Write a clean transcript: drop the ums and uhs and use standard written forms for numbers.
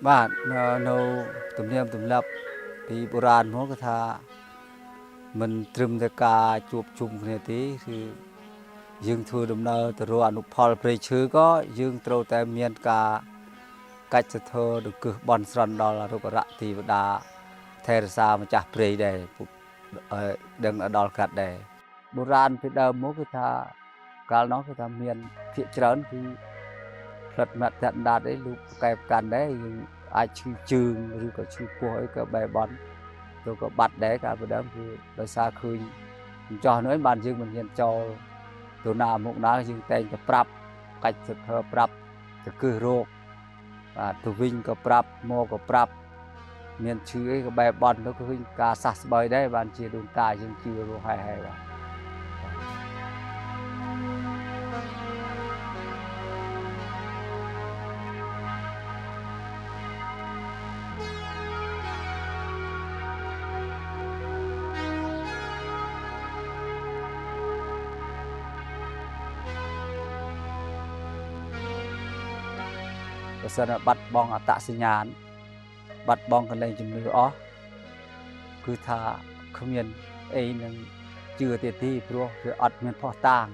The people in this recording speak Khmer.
បាទនៅទំនៀមទម្លាប់ពីបុរាណមកគឺថាមិនត្រឹមតែការជួបជុំគ្នាទេគឺយើងធ្វើដំណើរទៅរកអនុផលព្រៃឈើក៏យើងត្រូវតែមានការកាច់សធរទៅគឹះបន់ស្រន់ដល់រុក្ខរៈទេវតាថែរក្សាម្ចាស់ព្រៃដែរពុកដឹងដល់កាត់ដែរបុរាណពីដើមមកគឺថាកាលនោះគឺថាមានភាគច្រើនគឺផ្លិតមាត់តាក់ដាតអីលោកកែបកាន់ដែរយើងអាចឈឺជើងឬក៏ឈឺពោះអីក៏បែបន់ទៅក៏បាត់ដែរកាលពីដើមគឺដោយសារឃើញចោះនោះបានយើងមិនហ៊ានចោលទៅណាមុខណាយើងតែងតែប្រាប់កាច់សធរប្រាប់ទៅគឺរោគបាទទៅវិញក៏ប្រាប់មកក៏ប្រាប់មានឈឺអីក៏បែបន់ទៅឃើញការសះស្បើយដែរបានជាដូនតាយើងជឿរស់ហើយបាទបើសិនបាត់បង់អត្តសញ្ញាណបាត់បង់កលែងជំនឿអស់គឺថាគ្មានអីនឹងជឿទៀតទេព្រោះវាអត់មានផុសតាង